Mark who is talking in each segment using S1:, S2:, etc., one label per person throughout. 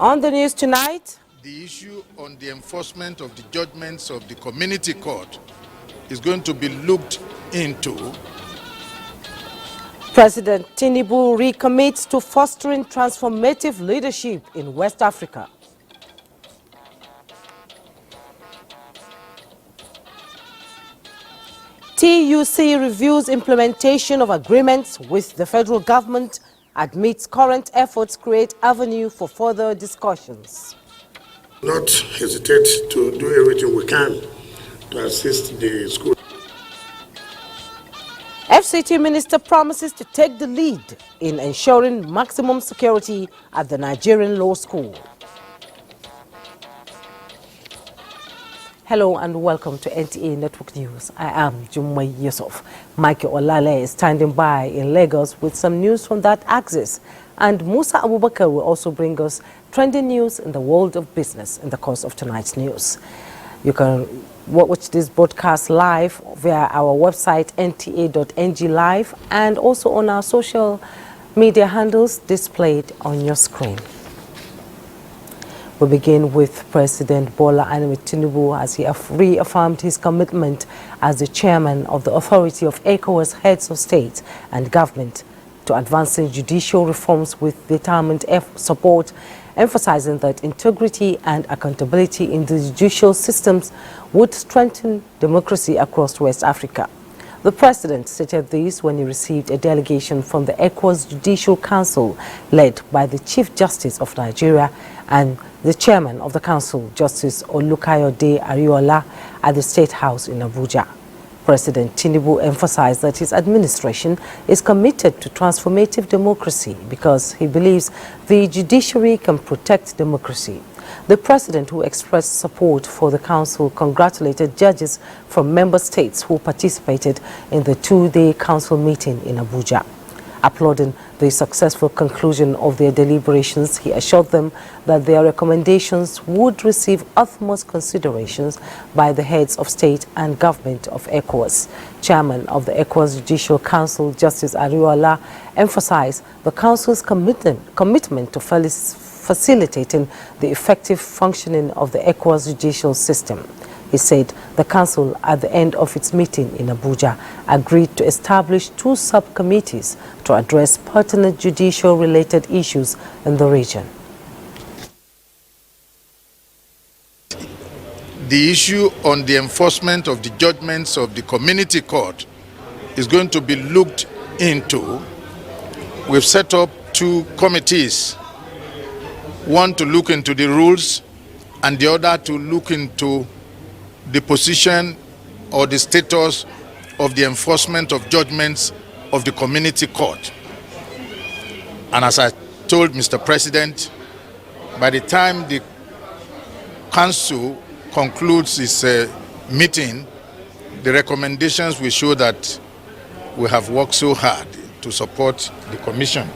S1: On the news tonight,
S2: the issue on the enforcement of the judgments of the community court is going to be looked into.
S1: President Tinubu recommits to fostering transformative leadership in West Africa. TUC reviews implementation of agreements with the federal government amidst current efforts create avenue for further discussions.
S3: Not hesitate to do everything we can to assist the school.
S1: FCT Minister promises to take the lead in ensuring maximum security at the Nigerian Law School. Hello and welcome to NTA Network News. I am Jumai Yusuf. Mikey Olale is standing by in Lagos with some news from that axis. And Musa Abubakar will also bring us trending news in the world of business in the course of tonight's news. You can watch this broadcast live via our website nta.ng live and also on our social media handles displayed on your screen. We begin with President Bola Tinubu as he reaffirmed his commitment as the chairman of the Authority of ECOWAS Heads of State and Government to advancing judicial reforms with determined support, emphasizing that integrity and accountability in the judicial systems would strengthen democracy across West Africa. The president stated this when he received a delegation from the ECOWAS Judicial Council led by the Chief Justice of Nigeria and the chairman of the council, Justice Olukayode Ariola, at the State House in Abuja. President Tinubu emphasized that his administration is committed to transformative democracy because he believes the judiciary can protect democracy. The president, who expressed support for the council, congratulated judges from member states who participated in the two-day council meeting in Abuja. Applauding the successful conclusion of their deliberations, he assured them that their recommendations would receive utmost considerations by the heads of state and government of ECOWAS. Chairman of the ECOWAS Judicial Council, Justice Ariola, emphasized the council's commitment to facilitating the effective functioning of the ECOWAS judicial system. He said the council, at the end of its meeting in Abuja, agreed to establish two subcommittees to address pertinent judicial-related issues in the region.
S2: The issue on the enforcement of the judgments of the community court is going to be looked into. We've set up two committees, one to look into the rules and the other to look into the position or the status of the enforcement of judgments of the community court. And as I told Mr. President, by the time the council concludes its meeting, the recommendations will show that we have worked so hard to support the commission.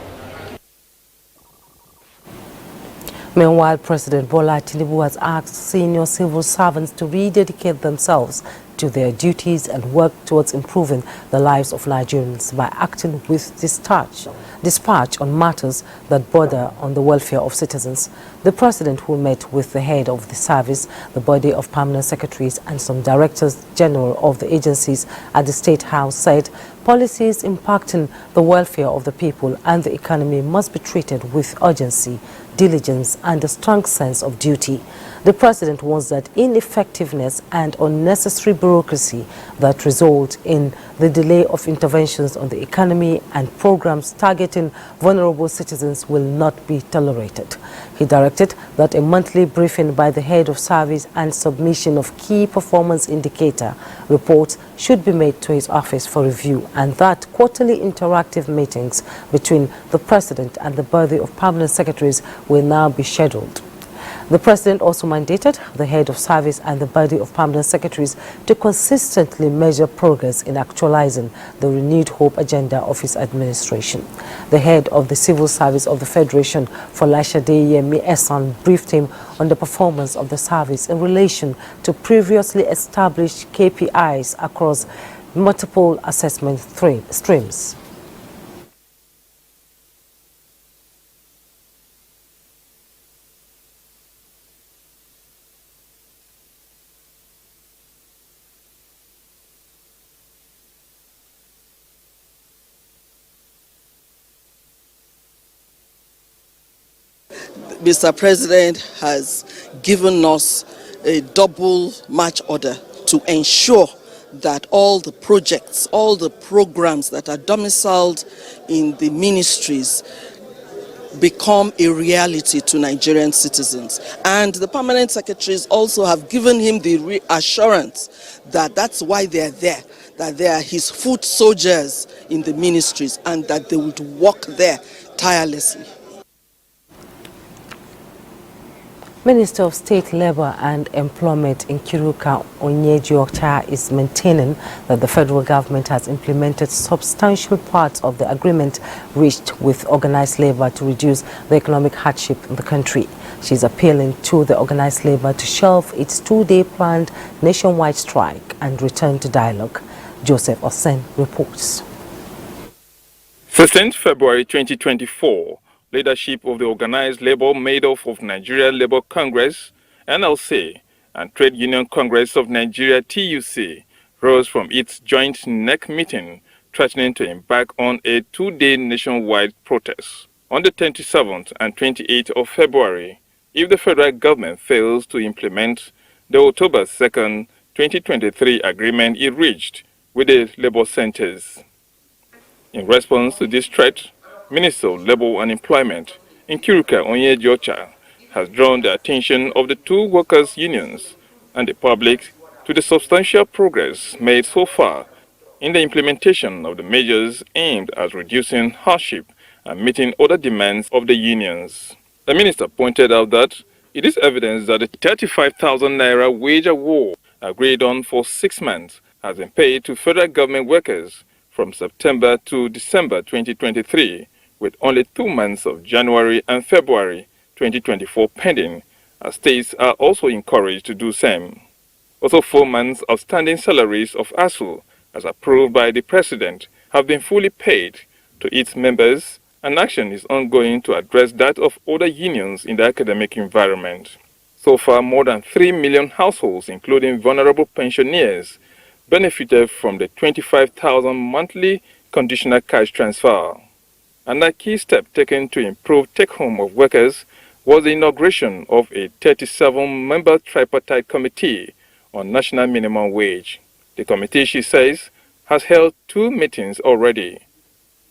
S1: Meanwhile, President Bola Tinubu has asked senior civil servants to rededicate themselves to their duties and work towards improving the lives of Nigerians by acting with dispatch on matters that border on the welfare of citizens. The president, who met with the head of the service, the body of permanent secretaries and some directors general of the agencies at the State House, said policies impacting the welfare of the people and the economy must be treated with urgency, diligence and a strong sense of duty. The president warns that ineffectiveness and unnecessary bureaucracy that result in the delay of interventions on the economy and programs targeting vulnerable citizens will not be tolerated. He directed that a monthly briefing by the head of service and submission of key performance indicator reports should be made to his office for review, and that quarterly interactive meetings between the president and the body of permanent secretaries will now be scheduled. The president also mandated the head of service and the body of permanent secretaries to consistently measure progress in actualizing the renewed hope agenda of his administration. The head of the civil service of the Federation, Folashade Yemi Esan, briefed him on the performance of the service in relation to previously established KPIs across multiple assessment streams.
S4: Mr. President has given us a double march order to ensure that all the projects, all the programs that are domiciled in the ministries become a reality to Nigerian citizens. And the permanent secretaries also have given him the reassurance that that's why they're there, that they are his foot soldiers in the ministries and that they would work there tirelessly.
S1: Minister of State Labour and Employment in Kiruka Onyejiocha is maintaining that the federal government has implemented substantial parts of the agreement reached with organized labour to reduce the economic hardship in the country. She is appealing to the organized labour to shelve its two-day planned nationwide strike and return to dialogue. Joseph Osen reports.
S5: 16th February 2024. Leadership of the organized labor made up of Nigeria Labour Congress, NLC, and Trade Union Congress of Nigeria, TUC, rose from its joint NEC meeting, threatening to embark on a two-day nationwide protest on the 27th and 28th of February if the federal government fails to implement the October 2nd, 2023 agreement it reached with the labor centers. In response to this threat, Minister of Labour and Employment, Nkiruka Onyejiocha, has drawn the attention of the two workers' unions and the public to the substantial progress made so far in the implementation of the measures aimed at reducing hardship and meeting other demands of the unions. The minister pointed out that it is evidence that the 35,000 naira wage award agreed on for 6 months has been paid to federal government workers from September to December 2023, with only 2 months of January and February 2024 pending, as states are also encouraged to do same. Also, 4 months of standing salaries of ASU, as approved by the President, have been fully paid to its members, and action is ongoing to address that of other unions in the academic environment. So far, more than 3 million households, including vulnerable pensioners, benefited from the 25,000 monthly conditional cash transfer. Another key step taken to improve take-home of workers was the inauguration of a 37-member tripartite committee on national minimum wage. The committee, she says, has held 2 meetings already,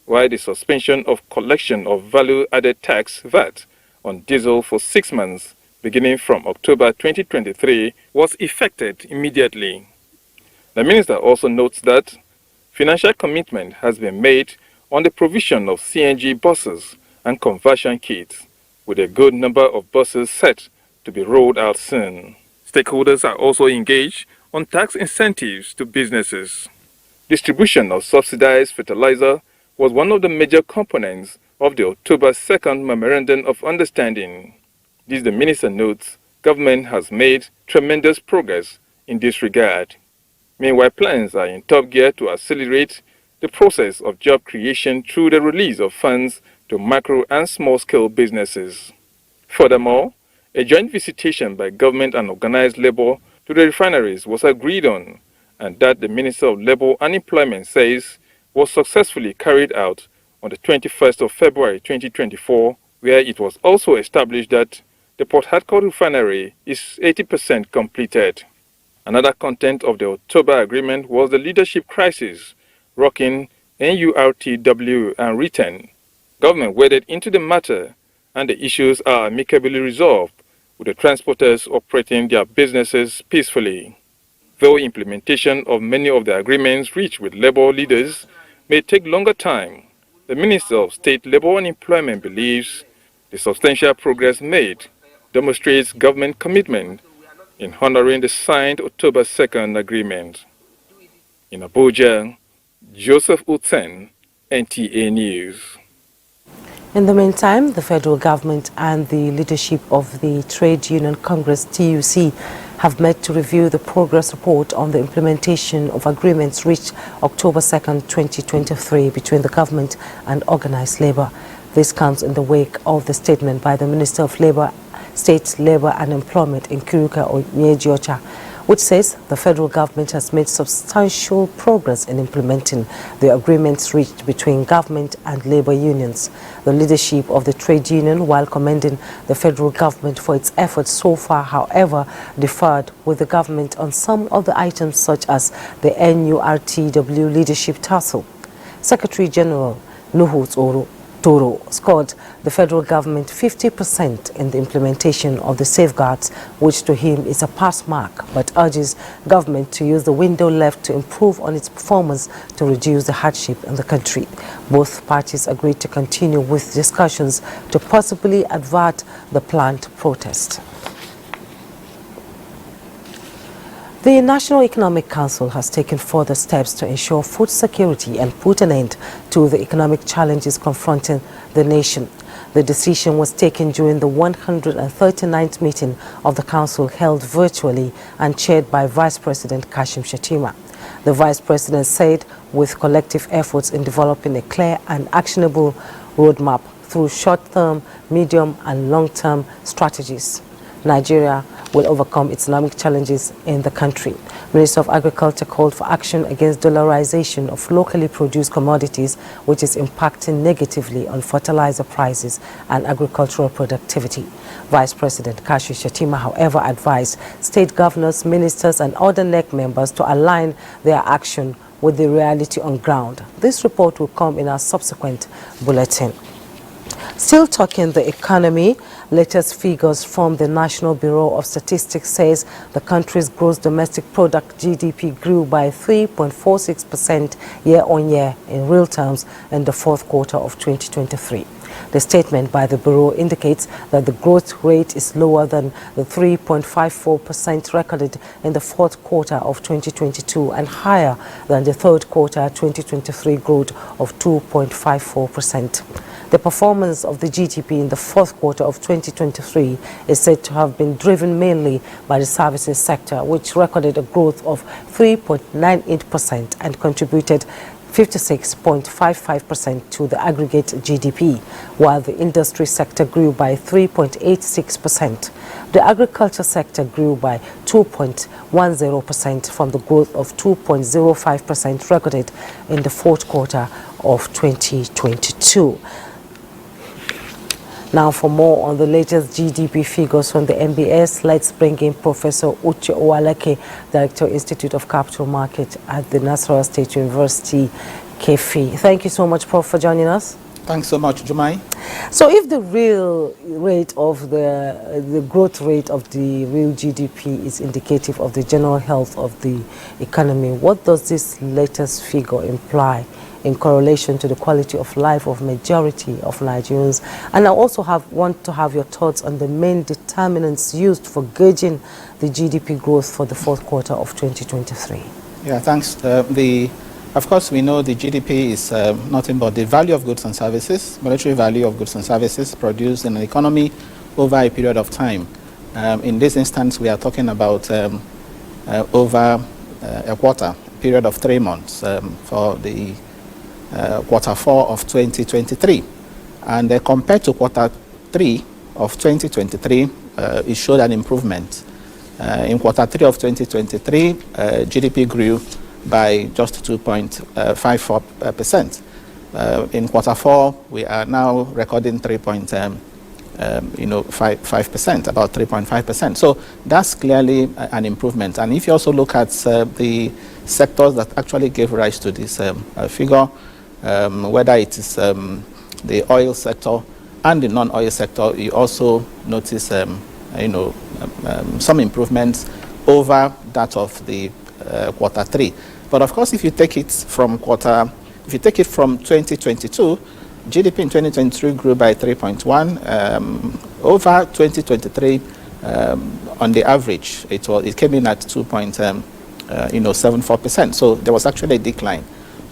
S5: while the suspension of collection of value-added tax VAT on diesel for 6 months, beginning from October 2023, was effected immediately. The minister also notes that financial commitment has been made on the provision of CNG buses and conversion kits, with a good number of buses set to be rolled out soon. Stakeholders are also engaged on tax incentives to businesses. Distribution of subsidized fertilizer was one of the major components of the October 2nd Memorandum of Understanding. This, the minister notes, government has made tremendous progress in this regard. Meanwhile, plans are in top gear to accelerate the process of job creation through the release of funds to micro and small-scale businesses. Furthermore, a joint visitation by government and organized labor to the refineries was agreed on, and that the Minister of Labour and Employment says was successfully carried out on the 21st of February 2024, where it was also established that the Port Harcourt refinery is 80% completed. Another content of the October agreement was the leadership crisis rocking NURTW and RETEN. Government waded into the matter, and the issues are amicably resolved, with the transporters operating their businesses peacefully. Though implementation of many of the agreements reached with labor leaders may take longer time, the Minister of State Labour and Employment believes the substantial progress made demonstrates government commitment in honoring the signed October 2nd agreement. In Abuja, Joseph Utsen, NTA News.
S1: In the meantime, the federal government and the leadership of the Trade Union Congress, TUC, have met to review the progress report on the implementation of agreements reached October 2nd, 2023 between the government and organized labor. This comes in the wake of the statement by the Minister of Labor, State Labour and Employment, Nkiruka Onyejiocha, which says the federal government has made substantial progress in implementing the agreements reached between government and labor unions. The leadership of the trade union, while commending the federal government for its efforts so far, however, differed with the government on some of the items such as the NURTW leadership tussle. Secretary General Nuhu Toro scored the federal government 50% in the implementation of the safeguards, which to him is a pass mark, but urges government to use the window left to improve on its performance to reduce the hardship in the country. Both parties agreed to continue with discussions to possibly avert the planned protest. The National Economic Council has taken further steps to ensure food security and put an end to the economic challenges confronting the nation. The decision was taken during the 139th meeting of the Council held virtually and chaired by Vice President Kashim Shettima. The Vice President said with collective efforts in developing a clear and actionable roadmap through short-term, medium and long-term strategies, Nigeria will overcome its economic challenges in the country. Minister of Agriculture called for action against dollarization of locally produced commodities, which is impacting negatively on fertilizer prices and agricultural productivity. Vice President Kashim Shettima, however, advised state governors, ministers and other NEC members to align their action with the reality on ground. This report will come in our subsequent bulletin. Still talking the economy, latest figures from the National Bureau of Statistics says the country's gross domestic product GDP grew by 3.46% year-on-year in real terms in the fourth quarter of 2023. The statement by the Bureau indicates that the growth rate is lower than the 3.54% recorded in the fourth quarter of 2022 and higher than the third quarter 2023 growth of 2.54%. The performance of the GDP in the fourth quarter of 2023 is said to have been driven mainly by the services sector, which recorded a growth of 3.98% and contributed 56.55% to the aggregate GDP, while the industry sector grew by 3.86%. The agriculture sector grew by 2.10% from the growth of 2.05% recorded in the fourth quarter of 2022. Now, for more on the latest GDP figures from the MBS, let's bring in Professor Uche Owaleke, Director, Institute of Capital Market at the Nasarawa State University, KEFI. Thank you so much, Prof, for joining us.
S6: Thanks so much, Jumai.
S1: So if the real rate of the growth rate of the real GDP is indicative of the general health of the economy, what does this latest figure imply in correlation to the quality of life of majority of Nigerians? And I also want to have your thoughts on the main determinants used for gauging the GDP growth for the fourth quarter of 2023.
S6: Yeah, thanks. Of course, we know the GDP is nothing but the value of goods and services, monetary value of goods and services produced in an economy over a period of time. In this instance, we are talking about over a quarter, period of 3 months for the quarter 4 of 2023, and compared to quarter 3 of 2023, it showed an improvement. In quarter 3 of 2023, GDP grew by just 2.54%. In quarter 4, we are now recording 3.5%, about 3.5%. So that's clearly an improvement. And if you also look at the sectors that actually gave rise to this figure, whether it is the oil sector and the non-oil sector, you also notice some improvements over that of the quarter 3. But of course, if you take it from 2022, GDP in 2023 grew by 3.1. Over 2023, on the average, it came in at 2.74%. So there was actually a decline.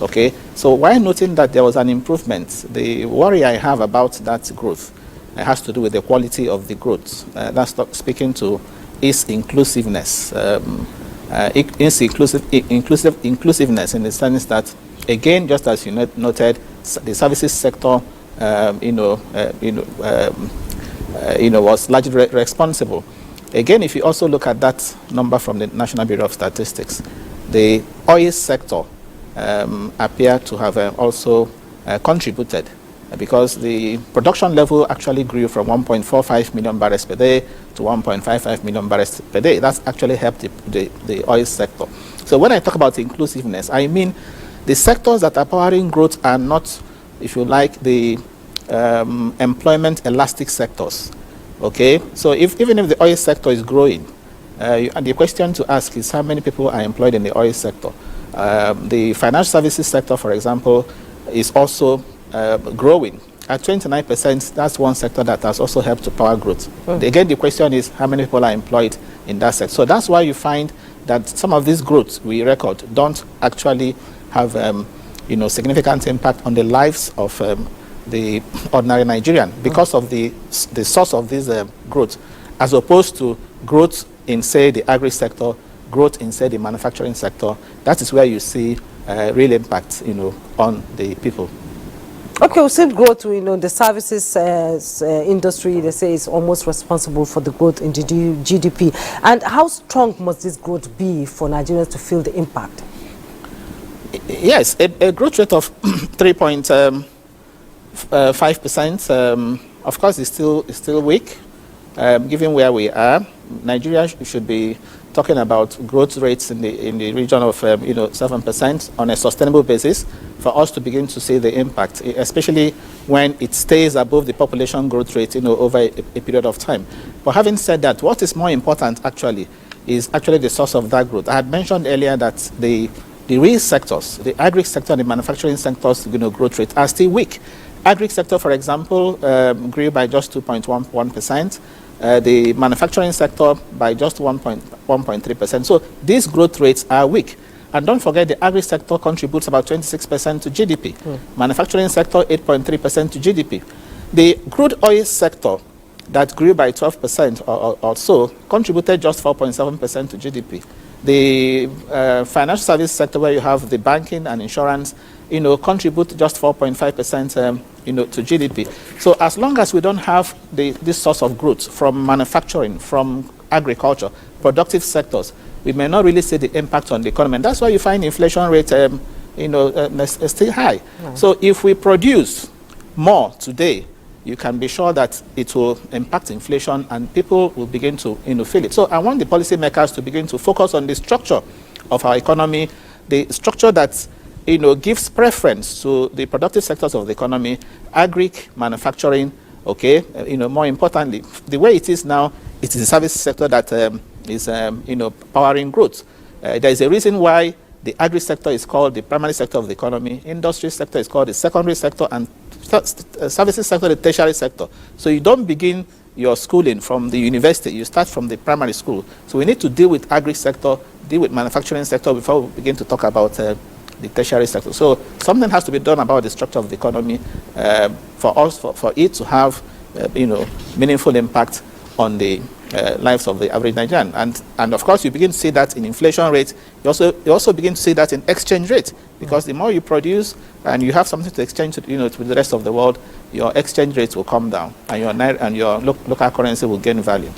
S6: Okay, so while noting that there was an improvement, the worry I have about that growth has to do with the quality of the growth. That's speaking to its inclusiveness. Inclusiveness in the sense that, again, just as you noted, the services sector, was largely responsible. Again, if you also look at that number from the National Bureau of Statistics, the oil sector appear to have also contributed, because the production level actually grew from 1.45 million barrels per day to 1.55 million barrels per day. That's actually helped the oil sector. So when I talk about inclusiveness, I mean the sectors that are powering growth are not, if you like, the employment elastic sectors. Okay, so even if the oil sector is growing, and the question to ask is how many people are employed in the oil sector. The financial services sector, for example, is also growing at 29%. That's one sector that has also helped to power growth. Again, the question is how many people are employed in that sector. So that's why you find that some of these growths we record don't actually have significant impact on the lives of the ordinary Nigerian, because of the source of this growth, as opposed to growth in, say, the agri sector, growth in, say, the manufacturing sector. That is where you see real impact, on the people.
S1: Okay, we see growth. The services industry, they say, is almost responsible for the growth in the GDP. And how strong must this growth be for Nigerians to feel the impact?
S6: Yes, a growth rate of 3.5%, of course, is still weak, given where we are. Nigeria should be talking about growth rates in the region of 7% on a sustainable basis for us to begin to see the impact, especially when it stays above the population growth rate over a period of time. But having said that, what is more important actually is actually the source of that growth. I had mentioned earlier that the real sectors, the agri sector and the manufacturing sectors, growth rate are still weak. Agri sector, for example, grew by just 2.11%. The manufacturing sector by just 1.3%. So these growth rates are weak. And don't forget, the agri sector contributes about 26% to GDP. Manufacturing sector, 8.3% to GDP. The crude oil sector that grew by 12% or so contributed just 4.7% to GDP. The financial service sector, where you have the banking and insurance, contribute just 4.5%, to GDP. So as long as we don't have this source of growth from manufacturing, from agriculture, productive sectors, we may not really see the impact on the economy. And that's why you find inflation rate, still high. So if we produce more today, you can be sure that it will impact inflation and people will begin to feel it. So I want the policymakers to begin to focus on the structure of our economy, the structure that gives preference to the productive sectors of the economy, agri, manufacturing, okay? More importantly, the way it is now, it is the service sector that is powering growth. There is a reason why the agri sector is called the primary sector of the economy, industry sector is called the secondary sector, and services sector, the tertiary sector. So you don't begin your schooling from the university, you start from the primary school. So we need to deal with agri sector, deal with manufacturing sector before we begin to talk about the tertiary sector. So something has to be done about the structure of the economy for it to have meaningful impact on the lives of the average Nigerian. And of course, you begin to see that in inflation rate. You also begin to see that in exchange rate, because the more you produce and you have something to exchange with the rest of the world, your exchange rates will come down and your local currency will gain value.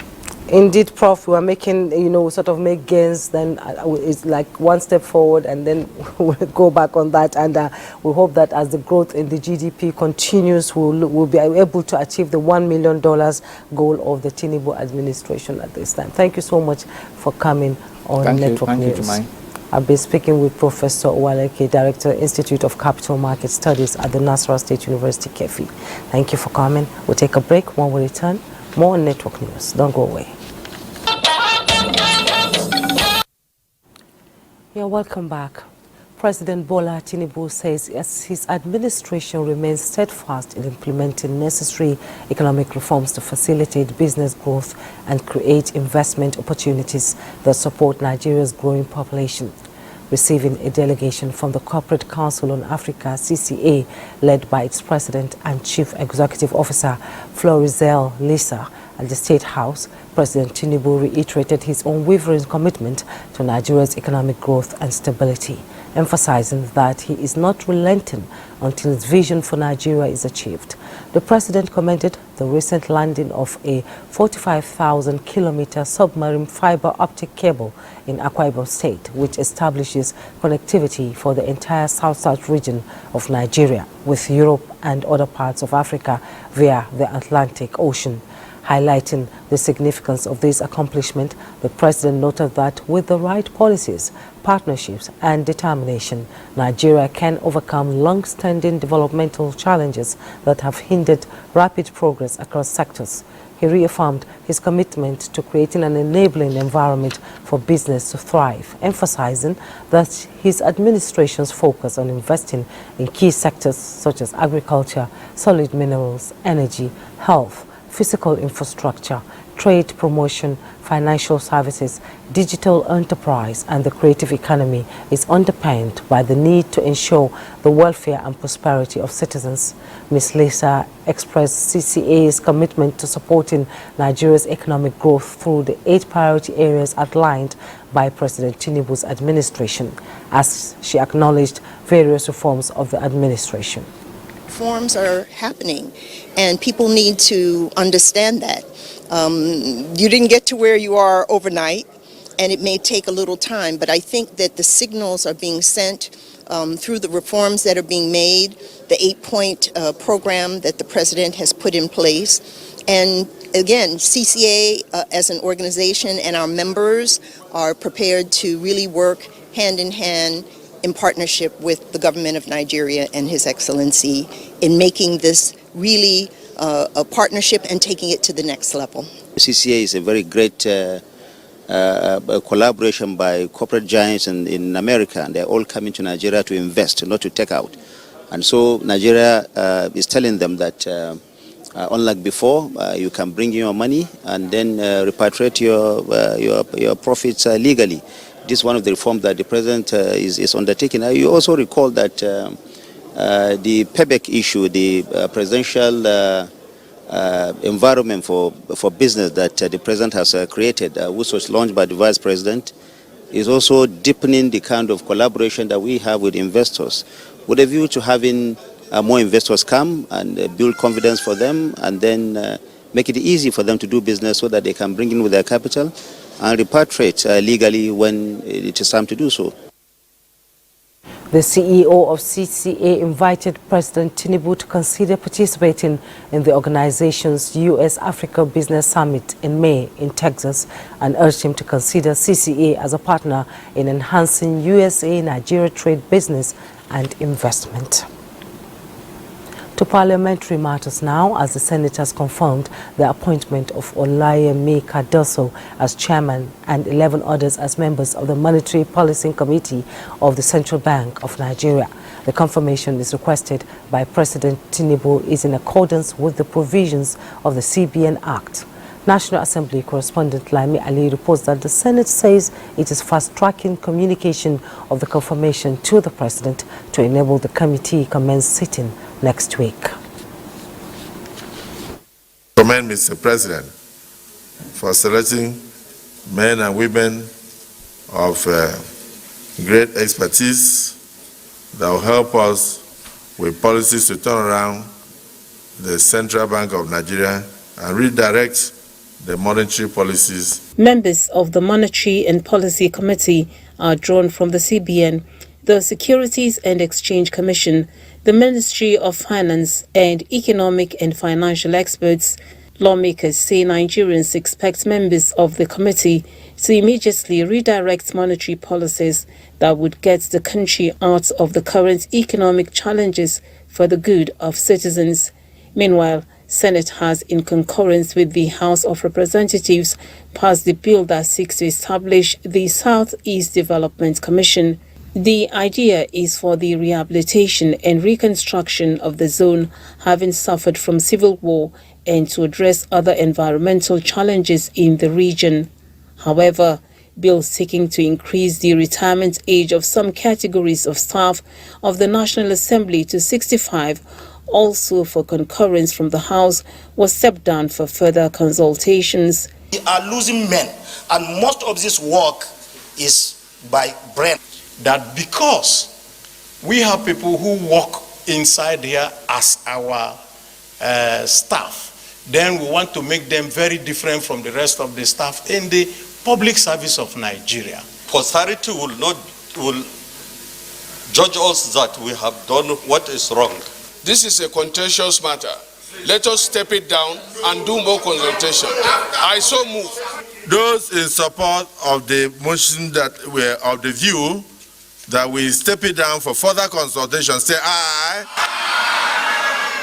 S1: Indeed, Prof, we are making, sort of make gains, then it's like one step forward and then we'll go back on that. And we hope that as the growth in the GDP continues, we'll be able to achieve the $1 million goal of the Tinubu administration at this time. Thank you so much for coming on Network News.
S6: Thank you,
S1: I've been speaking with Professor Owaleke, Director, Institute of Capital Market Studies at the Nasarawa State University, Kefi. Thank you for coming. We'll take a break. When we return, more on Network News. Don't go away. Yeah, welcome back. President Bola Tinubu says his administration remains steadfast in implementing necessary economic reforms to facilitate business growth and create investment opportunities that support Nigeria's growing population. Receiving a delegation from the Corporate Council on Africa, CCA, led by its President and Chief Executive Officer, Florizel Lisa, at the State House, President Tinubu reiterated his unwavering commitment to Nigeria's economic growth and stability, emphasizing that he is not relenting until his vision for Nigeria is achieved. The president commended the recent landing of a 45,000-kilometer submarine fiber optic cable in Akwa Ibom State, which establishes connectivity for the entire South-South region of Nigeria with Europe and other parts of Africa via the Atlantic Ocean. Highlighting the significance of this accomplishment, the president noted that with the right policies, partnerships and determination, Nigeria can overcome long-standing developmental challenges that have hindered rapid progress across sectors. He reaffirmed his commitment to creating an enabling environment for business to thrive, emphasizing that his administration's focus on investing in key sectors such as agriculture, solid minerals, energy, health, physical infrastructure, trade promotion, financial services, digital enterprise, and the creative economy is underpinned by the need to ensure the welfare and prosperity of citizens. Ms. Lisa expressed CCA's commitment to supporting Nigeria's economic growth through the 8 priority areas outlined by President Tinubu's administration, as she acknowledged various reforms of the administration.
S7: Reforms are happening, and people need to understand that. You didn't get to where you are overnight, and it may take a little time, but I think that the signals are being sent through the reforms that are being made, the 8-point program that the president has put in place. And again, CCA as an organization and our members are prepared to really work hand in hand in partnership with the government of Nigeria and His Excellency in making this really a partnership and taking it to the next level.
S8: CCA is a very great collaboration by corporate giants in America, and they're all coming to Nigeria to invest, not to take out. And so Nigeria is telling them that unlike before, you can bring in your money and then repatriate your profits legally. This is one of the reforms that the president is undertaking. You also recall that the PEBEC issue, the presidential environment for business that the president has created, which was launched by the vice president, is also deepening the kind of collaboration that we have with investors, with a view to having more investors come and build confidence for them, and then make it easy for them to do business so that they can bring in with their capital and repatriate legally when it is time to do so.
S1: The CEO of CCA invited President Tinubu to consider participating in the organization's U.S.-Africa Business Summit in May in Texas, and urged him to consider CCA as a partner in enhancing USA-Nigeria trade, business and investment. To parliamentary matters now, as the Senate has confirmed the appointment of Olayemi Cardoso as chairman and 11 others as members of the Monetary Policy Committee of the Central Bank of Nigeria. The confirmation is requested by President Tinubu is in accordance with the provisions of the CBN Act. National Assembly correspondent Laimi Ali reports that the Senate says it is fast-tracking communication of the confirmation to the president to enable the committee commence sitting next week.
S9: Commend Mr. President for selecting men and women of great expertise that will help us with policies to turn around the Central Bank of Nigeria and redirect the monetary policies.
S10: Members of the Monetary and Policy Committee are drawn from the CBN, the Securities and Exchange Commission, the Ministry of Finance, and economic and financial experts. Lawmakers say Nigerians expect members of the committee to immediately redirect monetary policies that would get the country out of the current economic challenges for the good of citizens. Meanwhile, Senate has, in concurrence with the House of Representatives, passed the bill that seeks to establish the Southeast Development Commission. The idea is for the rehabilitation and reconstruction of the zone having suffered from civil war and to address other environmental challenges in the region. However, bills seeking to increase the retirement age of some categories of staff of the National Assembly to 65, also for concurrence from the House, was stepped down for further consultations.
S11: We are losing men, and most of this work is by brain. That because we have people who work inside here as our
S12: staff, then we want to make them very different from the rest of the staff in the public service of Nigeria.
S13: Posterity will judge us that we have done what is wrong.
S14: This is a contentious matter. Let us step it down and do more consultation. I so move.
S9: Those in support of the motion that were of the view that we step it down for further consultation, say aye.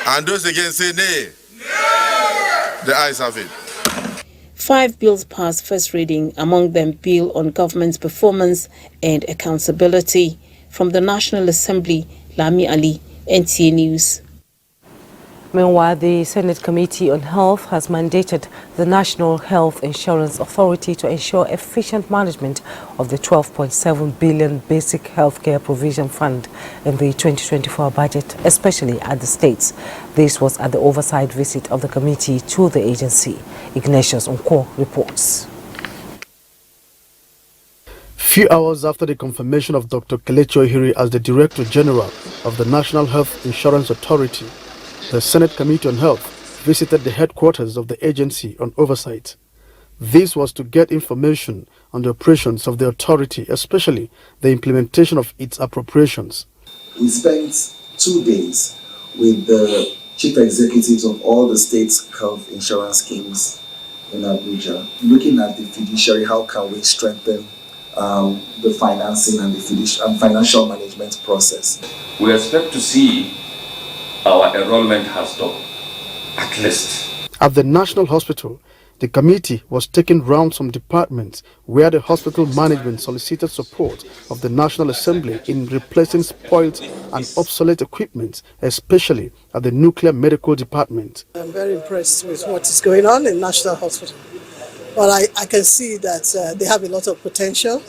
S9: And those against say nay. The ayes have it.
S10: 5 bills passed first reading, among them Bill on Government's Performance and Accountability. From the National Assembly, Lami Ali, NTA News.
S1: Meanwhile, the Senate Committee on Health has mandated the National Health Insurance Authority to ensure efficient management of the 12.7 billion Basic Healthcare Provision Fund in the 2024 budget, especially at the states. This was at the oversight visit of the committee to the agency. Ignatius Unko reports.
S15: Few hours after the confirmation of Dr. Kelechi Ohiri as the Director General of the National Health Insurance Authority, the Senate Committee on Health visited the headquarters of the agency on oversight. This was to get information on the operations of the authority, especially the implementation of its appropriations.
S16: We spent 2 days with the chief executives of all the state's health insurance schemes in Abuja, looking at the fiduciary, how can we strengthen the financing and the financial management process.
S17: We expect to see our enrollment has stopped, at least.
S15: At the National Hospital, the committee was taking round some departments where the hospital management solicited support of the National Assembly in replacing spoiled and obsolete equipment, especially at the Nuclear Medical Department.
S18: I'm very impressed with what is going on in National Hospital. But I can see that they have a lot of potential.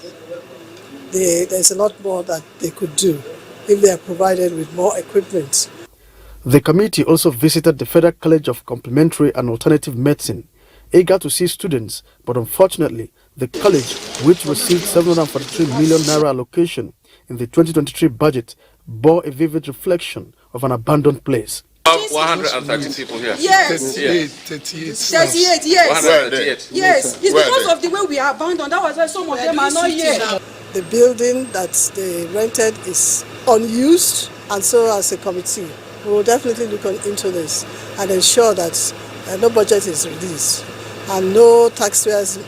S18: There's a lot more that they could do if they are provided with more equipment.
S15: The committee also visited the Federal College of Complementary and Alternative Medicine, eager to see students, but unfortunately, the college, which received 743 million naira allocation in the 2023 budget, bore a vivid reflection of an abandoned place.
S17: 130 people here.
S19: Yes. 38, yes.
S17: 138.
S19: Yes. It's because of the way we are abandoned. That was why some of them are not here.
S18: The building that they rented is unused, and so as a committee, we will definitely look into this and ensure that no budget is released and no taxpayers'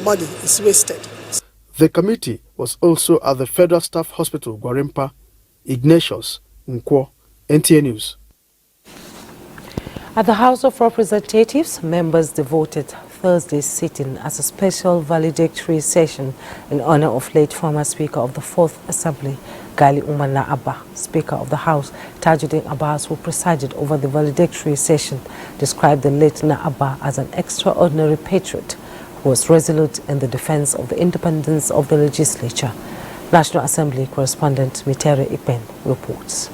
S18: money is wasted.
S15: The committee was also at the Federal Staff Hospital, Gwarimpa. Ignatius Nkwo, NTA News.
S1: At the House of Representatives, members devoted Thursday's sitting as a special valedictory session in honor of late former Speaker of the 4th Assembly, Gali Umar Abba. Speaker of the House, Tajuddin Abbas, who presided over the valedictory session, described the late Abba as an extraordinary patriot who was resolute in the defense of the independence of the legislature. National Assembly correspondent Mitere Ipen reports.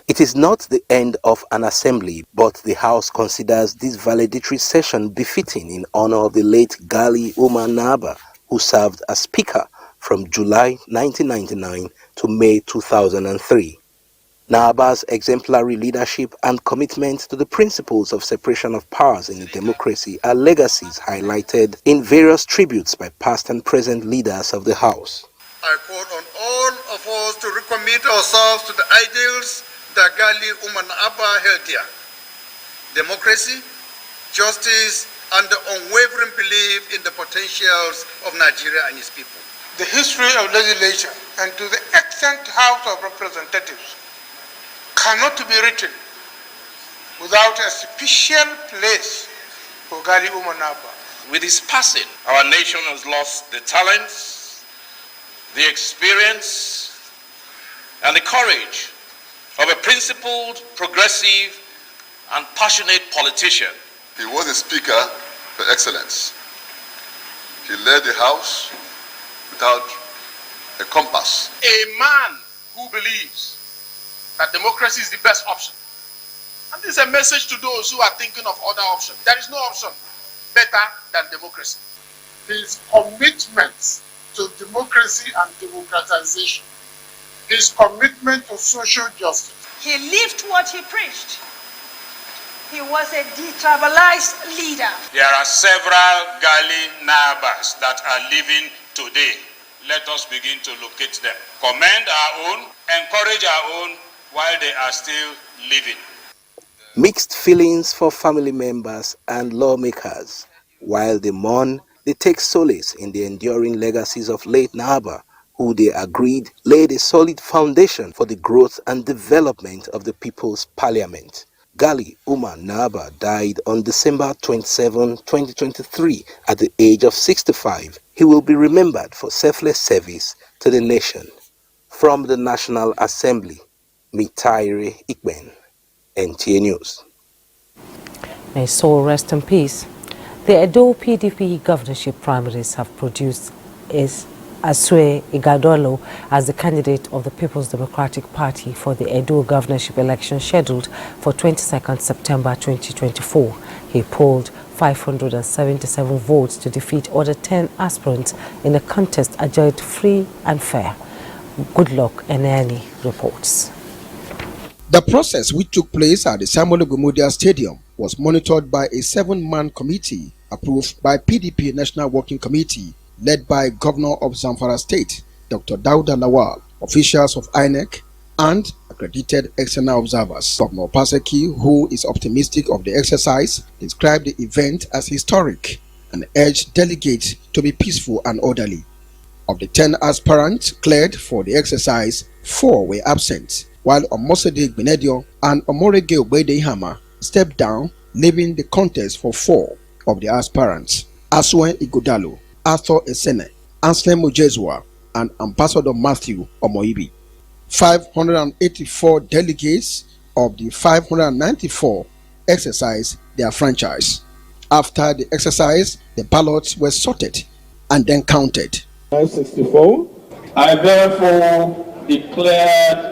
S20: It is not the end of an assembly, but the House considers this valedictory session befitting in honor of the late Gali Umar Abba, who served as Speaker from July 1999 to May 2003. Naaba's exemplary leadership and commitment to the principles of separation of powers in a democracy are legacies highlighted in various tributes by past and present leaders of the House.
S21: I call on all of us to recommit ourselves to the ideals that Gali Umar Abba held dear: democracy, justice, and the unwavering belief in the potentials of Nigeria and its people.
S22: The history of legislation and to the extent House of Representatives cannot be written without a special place for Gali Umar Abba.
S23: With his passing, our nation has lost the talents, the experience, and the courage of a principled, progressive, and passionate politician.
S24: He was a speaker for excellence. He led the House without a compass.
S22: A man who believes that democracy is the best option. And this is a message to those who are thinking of other options. There is no option better than democracy. His commitment to democracy and democratization, his commitment to social justice
S2: He lived what he preached. He was a detribalized leader.
S23: There are several Gali Nabas that are living today. Let us begin to locate them. Commend our own, encourage our own while they are still living.
S20: Mixed feelings for family members and lawmakers. While they mourn, they take solace in the enduring legacies of late Naba, who they agreed laid a solid foundation for the growth and development of the People's Parliament. Gali Umar Naba died on December 27, 2023 at the age of 65. He will be remembered for selfless service to the nation. From the National Assembly, Mitaire Ikben, NTA News.
S1: May his soul rest in peace. The Edo PDP governorship primaries have produced Asue Ighodalo as the candidate of the People's Democratic Party for the Edo governorship election scheduled for 22nd September 2024. He polled 577 votes to defeat other 10 aspirants in a contest adjudged free and fair. Goodluck Enani reports.
S3: The process, which took place at the Samuel Ogumodia Stadium, was monitored by a 7-man committee approved by PDP National Working Committee, led by Governor of Zamfara State, Dr. Dauda Lawal, officials of INEC, and accredited external observers. Governor Paseki, who is optimistic of the exercise, described the event as historic and urged delegates to be peaceful and orderly. Of the 10 aspirants cleared for the exercise, 4 were absent, while Omosede Gbenedio and Omorege Ogbedeihama stepped down, leaving the contest for 4 of the aspirants: Asue Ighodalo, Arthur Esene, Anselm Ojezua, and Ambassador Matthew Omoibi. 584 delegates of the 594 exercised their franchise. After the exercise, the ballots were sorted and then counted.
S4: 964. I therefore declared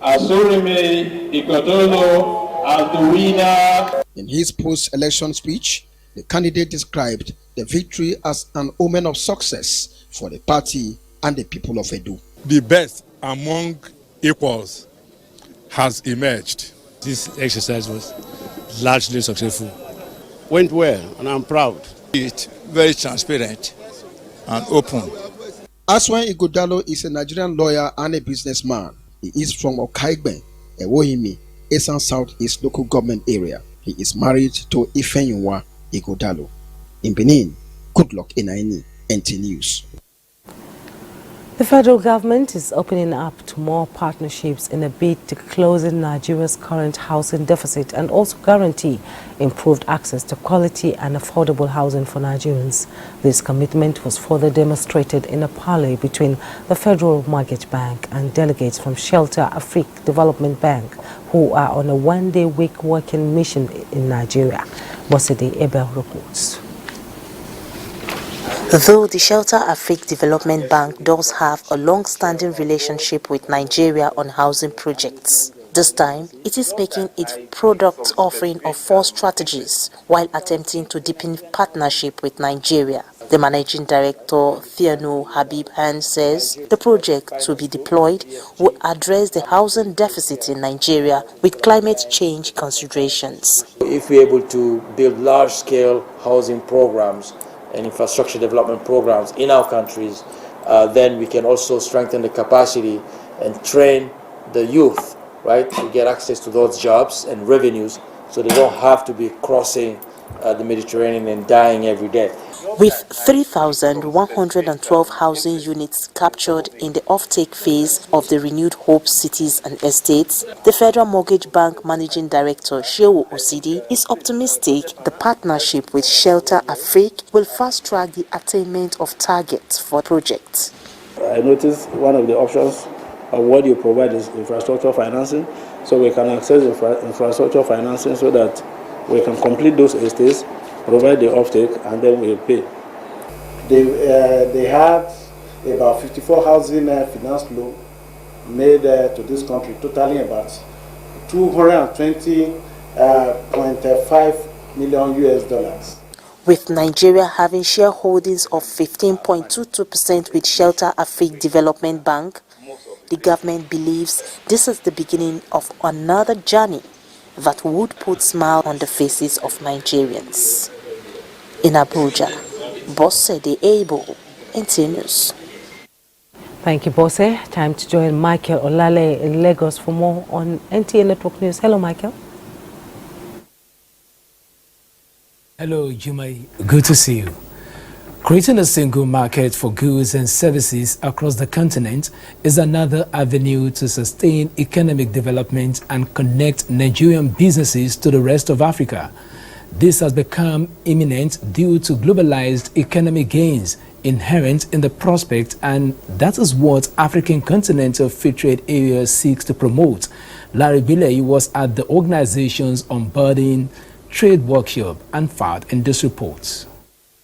S4: Asurime Ighodalo as the winner.
S3: In his post-election speech, the candidate described the victory as an omen of success for the party and the people of Edo.
S5: The best among equals has emerged. This exercise was largely successful.
S25: Went well, and I'm proud.
S5: It's very transparent and open.
S3: Asue Ighodalo is a Nigerian lawyer and a businessman. He is from Okaigben, Ewohimi, Esan Southeast local government area. He is married to Ifenyinwa Ighodalo. In Benin, Goodluck Enani, NTA News.
S1: The federal government is opening up to more partnerships in a bid to close in Nigeria's current housing deficit and also guarantee improved access to quality and affordable housing for Nigerians. This commitment was further demonstrated in a parley between the Federal Mortgage Bank and delegates from Shelter Afrique Development Bank, who are on a one-day-week working mission in Nigeria. Bosede Ebel reports.
S26: Though the Shelter Afrique Development Bank does have a long-standing relationship with Nigeria on housing projects, this time it is making its product offering of 4 strategies while attempting to deepen partnership with Nigeria. The managing director, Theano Habib Han, says the project to be deployed will address the housing deficit in Nigeria with climate change considerations.
S27: If we're able to build large-scale housing programs and infrastructure development programs in our countries, then we can also strengthen the capacity and train the youth, right, to get access to those jobs and revenues so they don't have to be crossing the Mediterranean and dying every day.
S26: With 3,112 housing units captured in the offtake phase of the Renewed Hope Cities and Estates, the Federal Mortgage Bank Managing Director Shehu Osidi is optimistic the partnership with Shelter Afrique will fast-track the attainment of targets for projects.
S27: I noticed one of the options of what you provide is infrastructure financing, so we can access infrastructure financing so that we can complete those estates, provide the offtake, and then we'll pay.
S28: They had about 54 housing finance loans made to this country, totaling about 220.5 million US dollars.
S26: With Nigeria having shareholdings of 15.22% with Shelter Afrique Development Bank, The government believes this is the beginning of another journey that would put smile on the faces of Nigerians. In Abuja, Bosse Able, NTA News.
S1: Thank you, Bosse. Time to join Michael Olale in Lagos for more on NTA Network News. Hello, Michael.
S6: Hello, Jumai. Good to see you. Creating a single market for goods and services across the continent is another avenue to sustain economic development and connect Nigerian businesses to the rest of Africa. This has become imminent due to globalized economic gains inherent in the prospect, and that is what African Continental Free Trade Area seeks to promote. Larry Biley was at the organization's onboarding trade workshop and filed in this report.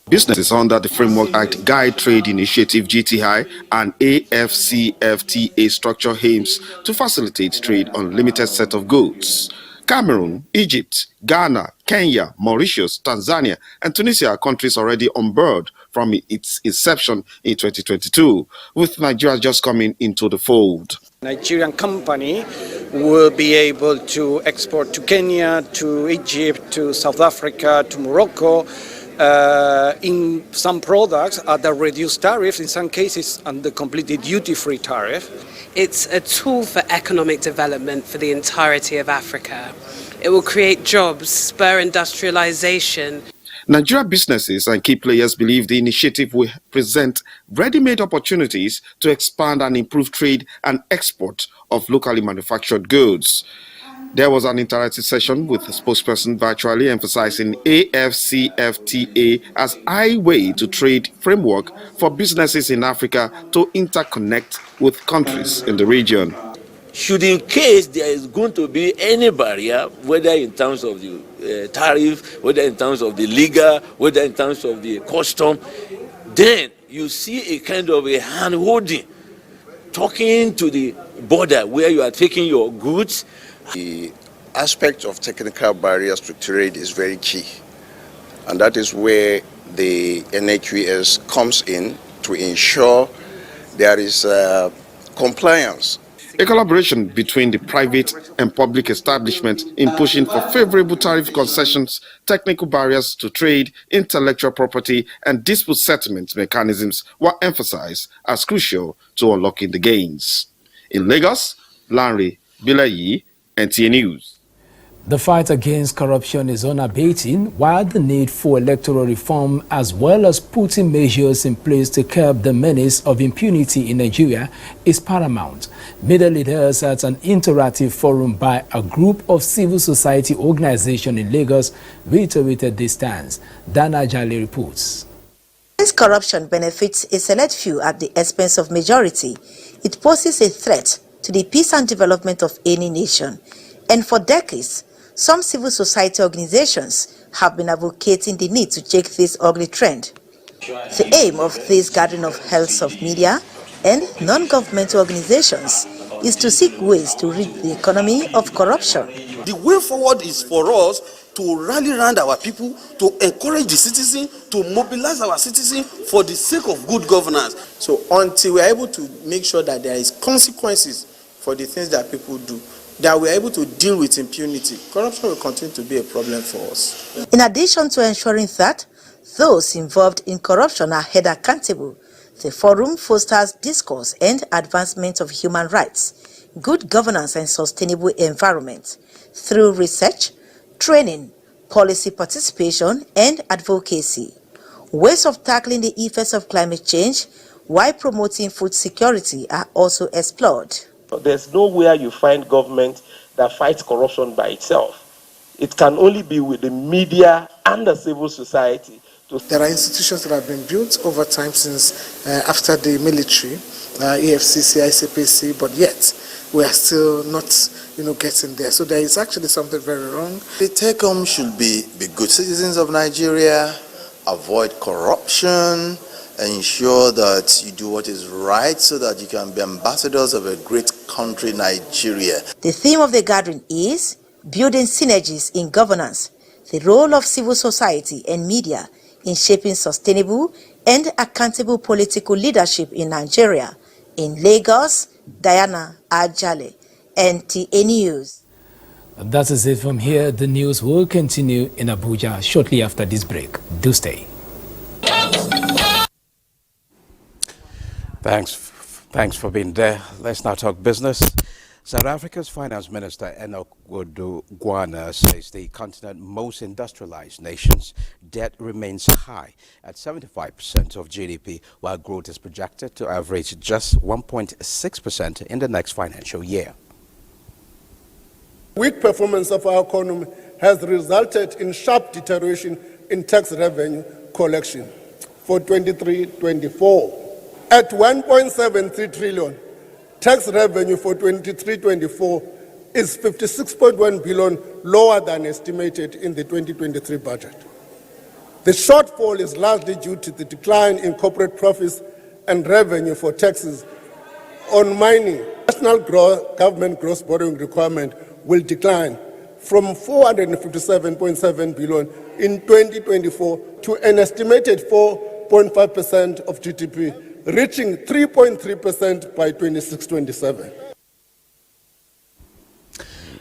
S7: Businesses under the Framework Act Guide Trade Initiative GTI and AFCFTA structure aims to facilitate trade on limited set of goods. Cameroon, Egypt, Ghana, Kenya, Mauritius, Tanzania, and Tunisia are countries already on board from its inception in 2022, with Nigeria just coming into the fold.
S8: Nigerian company will be able to export to Kenya, to Egypt, to South Africa, to Morocco, in some products at the reduced tariff, in some cases on the completely duty-free tariff.
S9: It's a tool for economic development for the entirety of Africa. It will create jobs, spur industrialization.
S7: Nigeria businesses and key players believe the initiative will present ready-made opportunities to expand and improve trade and export of locally manufactured goods. There was an interactive session with the spokesperson virtually emphasizing AFCFTA as highway to trade framework for businesses in Africa to interconnect with countries in the region.
S11: Should in case there is going to be any barrier, whether in terms of the tariff, whether in terms of the legal, whether in terms of the custom, then you see a kind of a hand-holding, talking to the border where you are taking your goods.
S12: The aspect of technical barriers to trade is very key, and that is where the NHUS comes in to ensure there is compliance.
S7: A collaboration between the private and public establishments in pushing for favorable tariff concessions, technical barriers to trade, intellectual property, and dispute settlement mechanisms were emphasized as crucial to unlocking the gains. In Lagos, Larry Biley, NTA News.
S6: The fight against corruption is unabating, while the need for electoral reform as well as putting measures in place to curb the menace of impunity in Nigeria is paramount. Media leaders at an interactive forum by a group of civil society organizations in Lagos reiterated this stance. Dana Jali reports.
S13: Since corruption benefits a select few at the expense of majority, it poses a threat to the peace and development of any nation. And for decades, some civil society organizations have been advocating the need to check this ugly trend. The aim of this gathering of heads of media and non-governmental organizations is to seek ways to rid the economy of corruption.
S14: The way forward is for us to rally around our people, to encourage the citizens, to mobilize our citizens for the sake of good governance.
S29: So until we are able to make sure that there is consequences for the things that people do, that we are able to deal with impunity, corruption will continue to be a problem for us.
S13: In addition to ensuring that those involved in corruption are held accountable, the forum fosters discourse and advancement of human rights, good governance and sustainable environment through research, training, policy participation, and advocacy. Ways of tackling the effects of climate change while promoting food security are also explored.
S30: There's nowhere you find government that fights corruption by itself. It can only be with the media and the civil society.
S29: There are institutions that have been built over time since after the military, EFCC, ICPC, but yet we are still not, getting there. So there is actually something very wrong.
S12: The take-home should be good citizens of Nigeria, avoid corruption, ensure that you do what is right so that you can be ambassadors of a great country, Nigeria.
S13: The theme of the gathering is building synergies in governance, the role of civil society and media in shaping sustainable and accountable political leadership in Nigeria. In Lagos, Diana Ajale, NTA News.
S6: That is it from here. The news will continue in Abuja shortly after this break. Do stay.
S2: Thanks for being there. Let's now talk business. South Africa's Finance Minister Enoch Godongwana says the continent's most industrialized nation's debt remains high at 75% of GDP, while growth is projected to average just 1.6% in the next financial year.
S10: Weak performance of our economy has resulted in sharp deterioration in tax revenue collection for 23-24. At 1.73 trillion, tax revenue for 23-24 is 56.1 billion lower than estimated in the 2023 budget. The shortfall is largely due to the decline in corporate profits and revenue for taxes on mining. National government gross borrowing requirement will decline from 457.7 billion in 2024 to an estimated 4.5% of GDP, reaching 3.3% by 26-27.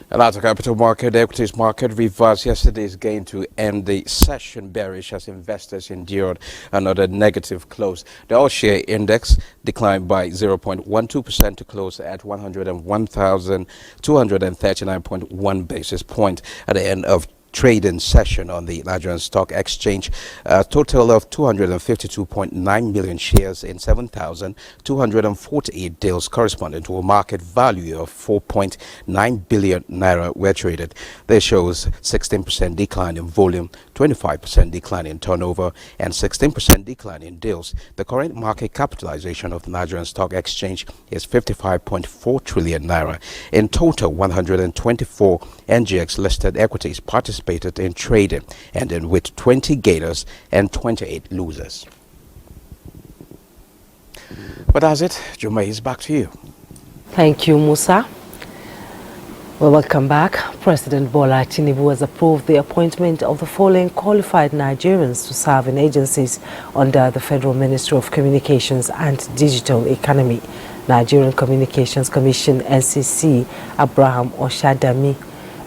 S2: And at the capital market, the equities market reversed yesterday's gain to end the session bearish as investors endured another negative close. The all-share index declined by 0.12% to close at 101,239.1 basis points at the end of trading session on the Nigerian Stock Exchange. A total of 252.9 million shares in 7,248 deals corresponding to a market value of 4.9 billion naira were traded. This shows 16% decline in volume, 25% decline in turnover, and 16% decline in deals. The current market capitalization of the Nigerian Stock Exchange is 55.4 trillion naira. In total, 124 NGX listed equities participated in trading, ending with 20 gainers and 28 losers. But that's it. Jumai is back to you.
S1: Thank you, Musa. Well, welcome back. President Bola Tinubu has approved the appointment of the following qualified Nigerians to serve in agencies under the Federal Ministry of Communications and Digital Economy. Nigerian Communications Commission, NCC, Abraham Oshadami.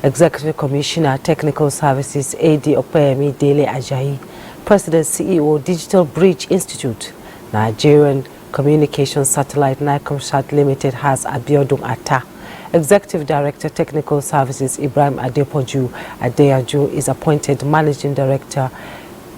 S1: Executive Commissioner, Technical Services, AD Opeyemi Dele Ajayi. President, CEO, Digital Bridge Institute. Nigerian Communications Satellite Nicomsat Limited has Abiodun Atta. Executive Director, Technical Services, Ibrahim Adepoju Adeyaju is appointed Managing Director,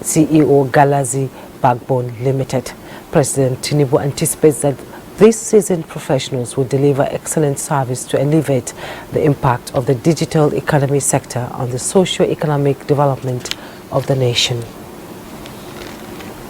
S1: CEO, Galaxy Backbone Limited. President Tinubu anticipates that these seasoned professionals will deliver excellent service to elevate the impact of the digital economy sector on the socio-economic development of the nation.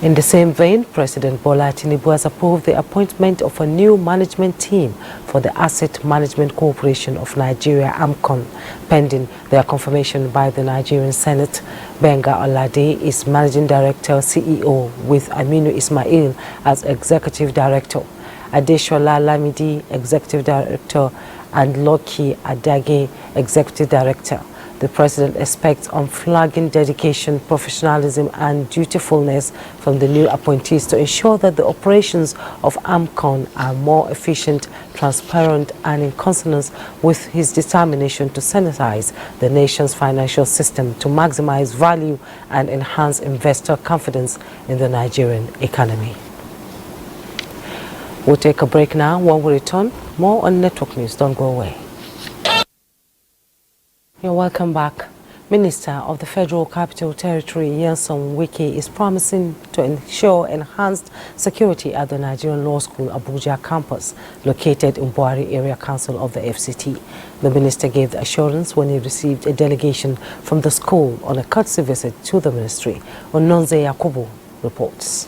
S1: In the same vein, President Bola Tinubu has approved the appointment of a new management team for the Asset Management Corporation of Nigeria, AMCON, pending their confirmation by the Nigerian Senate. Benga Olade is Managing Director, CEO, with Aminu Ismail as Executive Director. Adeshola Lamidi, Executive Director, and Loki Adage, Executive Director. The President expects unflagging dedication, professionalism, and dutifulness from the new appointees to ensure that the operations of AMCON are more efficient, transparent, and in consonance with his determination to sanitize the nation's financial system to maximize value and enhance investor confidence in the Nigerian economy. We'll take a break now. When we return, more on Network News. Don't go away. You're welcome back. Minister of the Federal Capital Territory, Nyesom Wike, is promising to ensure enhanced security at the Nigerian Law School Abuja campus, located in Buhari Area Council of the FCT. The minister gave the assurance when he received a delegation from the school on a courtesy visit to the ministry. Ononze Yakubu reports.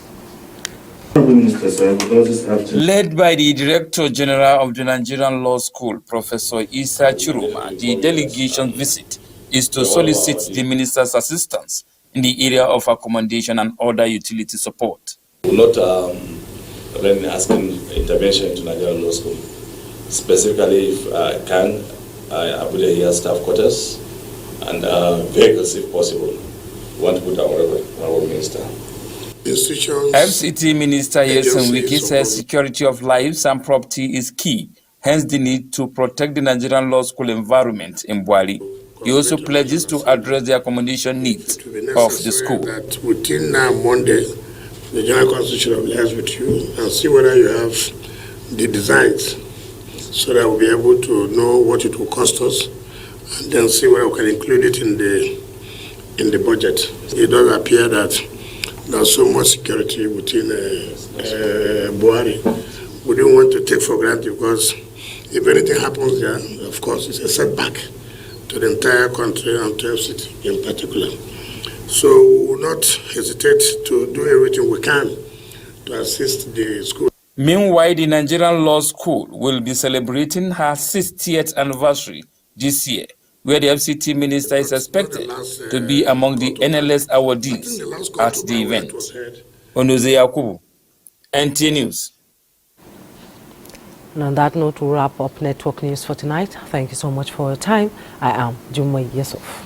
S15: Led by the Director General of the Nigerian Law School, Professor Isa Chiruma, the delegation visit is to solicit the minister's assistance in the area of accommodation and other utility support.
S16: We will not remain asking intervention to Nigerian Law School. Specifically, if I can, Abuja here staff quarters and vehicles if possible. We want to put our minister.
S15: FCT Minister Nyesom Wike says security of lives and property is key, hence the need to protect the Nigerian law school environment in Bwali. He also pledges to address the accommodation needs of the school.
S4: That within now Monday, the General Constitution will liaise with you and see whether you have the designs, so that we'll be able to know what it will cost us, and then see whether we can include it in the budget. It does appear that there's so much security within Buhari. We don't want to take for granted, because if anything happens there, of course, it's a setback to the entire country and to FCT in particular. So we will not hesitate to do everything we can to assist the school.
S15: Meanwhile, the Nigerian Law School will be celebrating her 60th anniversary this year, where the FCT minister is expected to be among the NLS awardees at the event. Onoze Yakubu, NTA News.
S1: And on that note, we'll wrap up Network News for tonight. Thank you so much for your time. I am Jumai Yusuf.